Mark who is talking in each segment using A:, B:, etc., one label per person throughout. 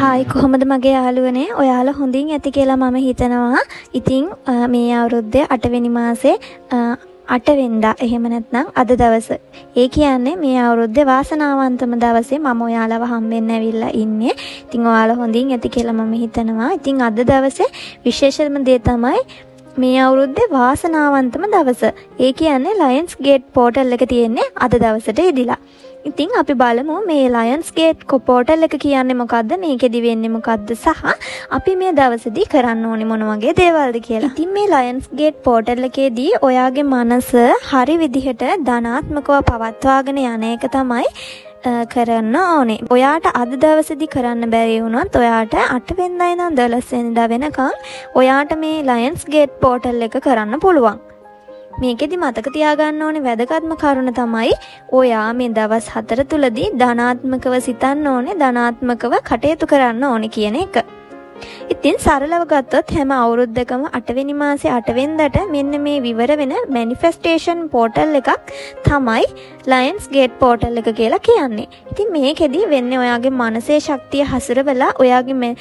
A: Hi කොහොමද මගේ යාළුවනේ ඔයාලා හොඳින් ඇති කියලා මම හිතනවා. ඉතින් මේ අවුරුද්දේ 8 වෙනි මාසේ 8 වෙනිදා එහෙම නැත්නම් අද දවස. ඒ කියන්නේ මේ අවුරුද්දේ වාසනාවන්තම දවසේ මම ඔයාලව හම්බෙන්න ඇවිල්ලා ඉන්නේ. ඉතින් ඔයාලා හොඳින් ඇති කියලා මම හිතනවා. ඉතින් අද දවසේ විශේෂම දේ තමයි මේ අවුරුද්දේ වාසනාවන්තම දවස. ඒ කියන්නේ ලයන්ස් ගේට් පෝටල් එක තියෙන්නේ අද දවසට ඉදිලා. ඉතින් අපි බලමු මේ ලයන්ස් ගේට් පෝටල් එක කියන්නේ මොකද්ද, මේකෙදි වෙන්නේ මොකද්ද සහ අපි මේ දවසේදී කරන්න ඕනේ මොන වගේ දේවල්ද කියලා. ඉතින් මේ ලයන්ස් ගේට් පෝටල් එකේදී ඔයාගේ මනස හරි විදිහට ධනාත්මකව පවත්වාගෙන යන එක තමයි කරන්න ඕනේ. ඔයාට අද දවසේදී කරන්න බැරි වුණොත් ඔයාට 8 වෙනිදා ඉඳන් 12 වෙනිදා වෙනකන් ඔයාට මේ ලයන්ස් ගේට් පෝටල් එක කරන්න පුළුවන්. මේකෙදි මතක තියාගන්න ඕනේ වැදගත්ම කරුණ තමයි ඔයා මේ දවස් 4 තුලදී ධනාත්මකව සිතන්න ඕනේ, ධනාත්මකව කටයුතු කරන්න ඕනේ කියන එක. ඉතින් සරලව ගත්තොත් හැම අවුරුද්දකම 8 වෙනි මාසේ 8 වෙනිදාට මෙන්න මේ විවර වෙන මැනිෆෙස්ටේෂන් පෝටල් එකක් තමයි ලයන්ස් ගේට් පෝටල් එක කියලා කියන්නේ. ඉතින් මේකෙදි වෙන්නේ ඔයාගේ මනසේ ශක්තිය හසුරවලා ඔයාගේ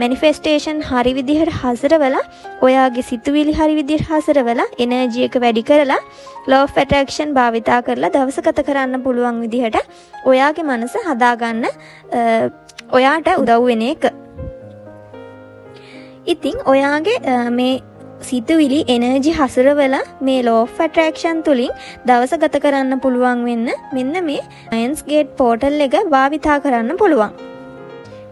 A: මැනිෆෙස්ටේෂන් හරි විදිහට හසුරවලා ඔයාගේ සිතුවිලි හරි විදිහට හසුරවලා එනර්ජි එක වැඩි කරලා law of attraction භාවිතා කරලා දවස ගත කරන්න පුළුවන් විදිහට ඔයාගේ මනස හදාගන්න ඔයාට උදව් වෙන එක. ඉතින් ඔයාගේ මේ සිතුවිලි එනර්ජි හසුරවලා මේ law of attraction තුලින් දවස ගත කරන්න පුළුවන් වෙන්න මෙන්න මේ ලයන්ස් ගේට් පෝටල් එක භාවිතා කරන්න පුළුවන්.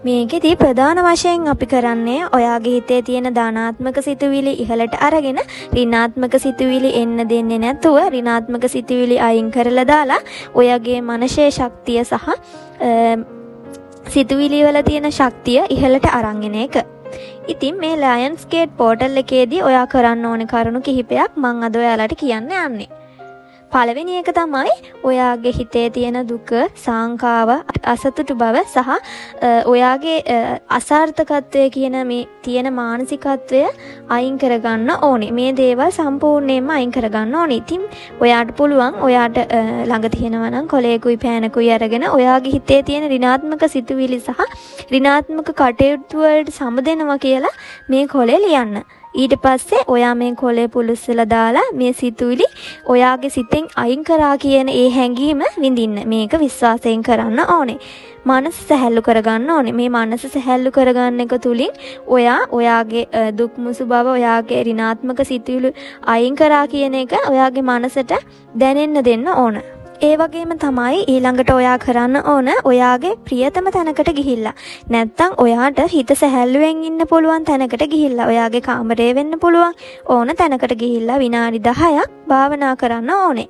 A: මේකෙදි ප්‍රධාන වශයෙන් අපි කරන්නේ ඔයාගේ හිතේ තියෙන ධනාත්මක සිතුවිලි ඉහළට අරගෙන ඍණාත්මක සිතුවිලි එන්න දෙන්නේ නැතුව ඍණාත්මක සිතුවිලි අයින් කරලා දාලා ඔයාගේ මනසේ ශක්තිය සහ සිතුවිලි වල තියෙන ශක්තිය ඉහළට අරන් එන එක. ඉතින් මේ ලයන්ස් ගේට් පෝටල් එකේදී ඔයා කරන්න ඕනේ කරුණු කිහිපයක් මම අද ඔයාලට කියන්න යන්නේ. පළවෙනි එක තමයි ඔයාගේ හිතේ තියෙන දුක, සංකාව, අසතුටු බව සහ ඔයාගේ අසාර්ථකත්වය කියන මේ තියෙන මානසිකත්වය අයින් කරගන්න ඕනේ. මේ දේවල් සම්පූර්ණයෙන්ම අයින් කරගන්න ඕනේ. ඉතින් ඔයාට පුළුවන් ඔයාට ළඟ තියෙනවා නම් කොලේකුයි පෑනකුයි අරගෙන ඔයාගේ හිතේ තියෙන ඍණාත්මක සිතුවිලි සහ ඍණාත්මක කටයුතු වලට සමදෙනවා කියලා මේ කොලේ ලියන්න. ඊට පස්සේ ඔයා මේ කොලේ පුලුස්සලා දාලා මේ සිතුවිලි ඔයාගේ සිතෙන් අයින් කරා කියන ඒ හැඟීම විඳින්න. මේක විශ්වාසයෙන් කරන්න ඕනේ. මනස සැහැල්ලු කරගන්න ඕනේ. මේ මනස සැහැල්ලු කරගන්න එක තුලින් ඔයා ඔයාගේ දුක් මුසු බව, ඔයාගේ ඍණාත්මක සිතුවිලි අයින් කරා කියන එක ඔයාගේ මනසට දැනෙන්න දෙන්න ඕන. ඒ වගේම තමයි ඊළඟට ඔයා කරන්න ඕන ඔයාගේ ප්‍රියතම තැනකට ගිහිල්ලා. නැත්තම් ඔයාට හිත සැහැල්ලුවෙන් ඉන්න පුළුවන් තැනකට ගිහිල්ලා ඔයාගේ කාමරේ වෙන්න පුළුවන් ඕන තැනකට ගිහිල්ලා විනාඩි 10ක් භාවනා කරන්න ඕනේ.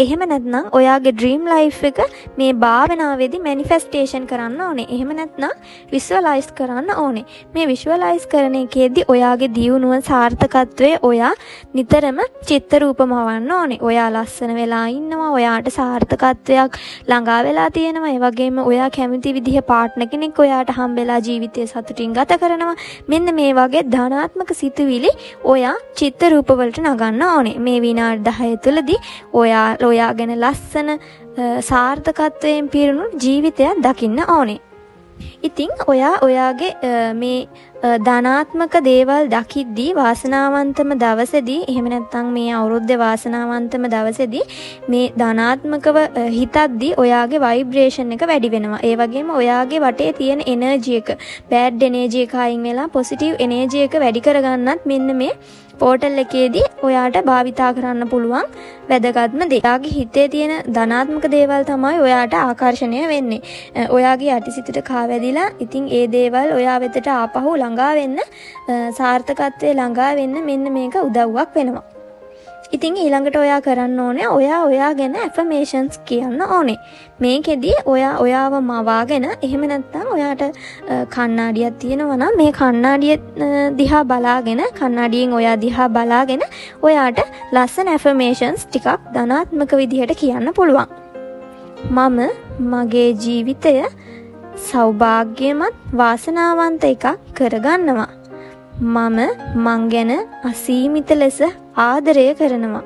A: එහෙම නැත්නම් ඔයාගේ ඩ්‍රීම් ලයිෆ් එක මේ භාවනාවේදී මැනිෆෙස්ටේෂන් කරන්න ඕනේ. එහෙම නැත්නම් විෂුවලයිස් කරන්න ඕනේ. මේ විෂුවලයිස් කරන එකේදී ඔයාගේ දියුණුව සාර්ථකත්වය ඔයා නිතරම චිත්ත රූපමවන්න ඕනේ. ඔයා ලස්සන වෙලා ඉන්නවා, ඔයාට සාර්ථකත්වයක් ළඟා වෙලා තියෙනවා. ඒ වගේම ඔයා කැමති විදිහ පාර්ට්නර් කෙනෙක් ඔයාට හම්බෙලා ජීවිතය සතුටින් ගත කරනවා. මෙන්න මේ වගේ ධනාත්මක සිතුවිලි ඔයා චිත්ත රූප වලට නගන්න ඕනේ. මේ විනාඩි 10 තුලදී ඔයා ගැන ලස්සන සාර්ථකත්වයෙන් පිරුණු ජීවිතයක් දකින්න ඕනේ. ඉතින් ඔයාගේ මේ ධනාත්මක දේවල් දකිද්දී වාසනාවන්තම දවසේදී එහෙම නැත්නම් මේ අවුරුද්දේ වාසනාවන්තම දවසේදී මේ ධනාත්මකව හිතද්දී ඔයාගේ ভাইබ්‍රේෂන් එක වැඩි වෙනවා. ඒ වගේම ඔයාගේ වටේ තියෙන එනර්ජි එක, බෑඩ් එනර්ජි එක අයින් වෙලා පොසිටිව් එනර්ජි එක වැඩි කරගන්නත් මෙන්න මේ පෝටල් එකේදී ඔයාට භාවිතා කරන්න පුළුවන් වැදගත්ම දේ. ඔයාගේ හිතේ තියෙන ධනාත්මක දේවල් තමයි ඔයාට ආකර්ෂණය වෙන්නේ. ඔයාගේ යටිසිතට කාවැදිලා ඉතින් ඒ දේවල් ඔයා වෙතට ආපහු ළඟා වෙන්න, සාර්ථකත්වයේ ළඟා වෙන්න මෙන්න මේක උදව්වක් වෙනවා. ඉතින් ඊළඟට ඔයා කරන්න ඕනේ ඔයා ගැන ඇෆර්මේෂන්ස් කියන්න ඕනේ. මේකෙදි ඔයාව මවාගෙන එහෙම නැත්නම් ඔයාට කණ්ණාඩියක් තියෙනවා නම් මේ කණ්ණාඩිය දිහා බලාගෙන කණ්ණාඩියෙන් ඔයා දිහා බලාගෙන ඔයාට ලස්සන ඇෆර්මේෂන්ස් ටිකක් ධනාත්මක විදිහට කියන්න පුළුවන්. මම මගේ ජීවිතය සෞභාග්‍යමත් වාසනාවන්ත එකක් කරගන්නවා. මං ගැන අසීමිත ලෙස ආදරය කරනවා.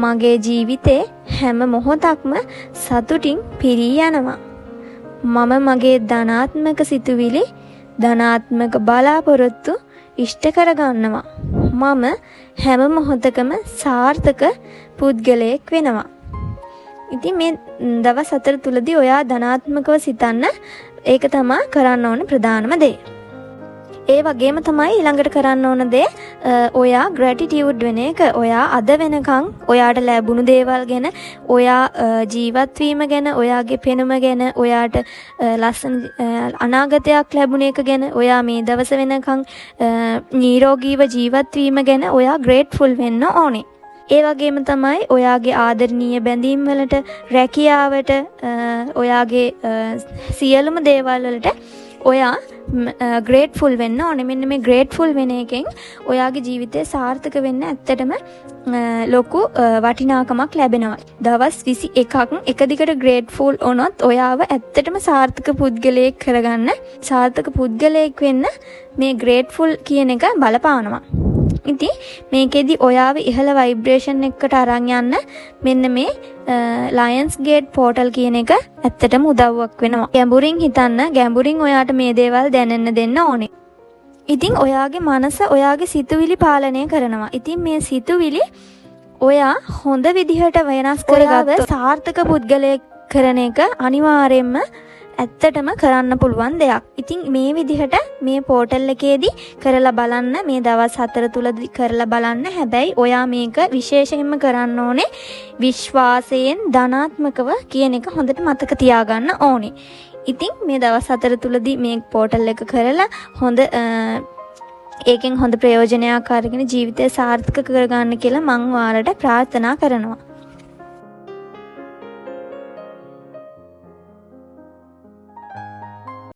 A: මගේ ජීවිතේ හැම මොහොතක්ම සතුටින් පිරී යනවා. මම මගේ ධනාත්මක සිතුවිලි ධනාත්මක බලාපොරොත්තු ඉෂ්ට කරගන්නවා. මම හැම මොහොතකම සාර්ථක පුද්ගලයෙක් වෙනවා. ඉතින් මේ දවස් 4 තුලදී ඔයා ධනාත්මකව සිතන්න. ඒක තමයි කරන්න ඕන ප්‍රධානම දේ. ඒ වගේම තමයි ඊළඟට කරන්න ඕන දේ ඔයා ග්‍රැටිටියුඩ් වෙන එක. ඔයා අද වෙනකන් ඔයාට ලැබුණු දේවල් ගැන, ඔයා ජීවත් වීම ගැන, ඔයාගේ පෙනුම ගැන, ඔයාට ලස්සන අනාගතයක් ලැබුණ එක ගැන, ඔයා මේ දවස වෙනකන් නිරෝගීව ජීවත් වීම ගැන ඔයා ග්‍රේට්ෆුල් වෙන්න ඕනේ. ඒ වගේම තමයි ඔයාගේ ආදරණීය බැඳීම් වලට, රැකියාවට, ඔයාගේ සියලුම දේවල් වලට ඔයා ග්‍රේට්ෆුල් වෙන්න ඕනේ. මෙන්න මේ ග්‍රේට්ෆුල් වෙන එකෙන් ඔයාගේ ජීවිතේ සාර්ථක වෙන්න ඇත්තටම ලොකු වටිනාකමක් ලැබෙනවා. දවස් 21ක් එක දිගට ග්‍රේට්ෆුල් වුණොත් ඔයාව ඇත්තටම සාර්ථක පුද්ගලයෙක් කරගන්න, සාර්ථක පුද්ගලයෙක් වෙන්න මේ ග්‍රේට්ෆුල් කියන එක බලපානවා. ඉතින් මේකෙදි ඔයාව ඉහළ ভাইබ්‍රේෂන් එකකට අරන් යන්න මෙන්න මේ ලයන්ස් ගේට් පෝටල් කියන එක ඇත්තටම උදව්වක් වෙනවා. ගැඹුරින් හිතන්න, ගැඹුරින් ඔයාට මේ දේවල් දැනෙන්න දෙන්න ඕනේ. ඉතින් ඔයාගේ මනස ඔයාගේ සිතුවිලි පාලනය කරනවා. ඉතින් මේ සිතුවිලි ඔයා හොඳ විදිහට වෙනස් කරගත්ත සාර්ථක පුද්ගලයෙක් කරන එක අනිවාර්යයෙන්ම ඇත්තටම කරන්න පුළුවන් දෙයක්. ඉතින් මේ විදිහට මේ පෝටල් එකේදී කරලා බලන්න, මේ දවස් 4 තුලදී කරලා බලන්න. හැබැයි ඔයා මේක විශේෂයෙන්ම කරන්න ඕනේ විශ්වාසයෙන් ධනාත්මකව කියන එක හොඳට මතක තියාගන්න ඕනේ. ඉතින් මේ දවස් 4 තුලදී මේ පෝටල් එක කරලා හොඳ ඒකෙන් හොඳ ප්‍රයෝජනයක් අරගෙන ජීවිතය සාර්ථක කරගන්න කියලා මම ඔයාලට ප්‍රාර්ථනා කරනවා.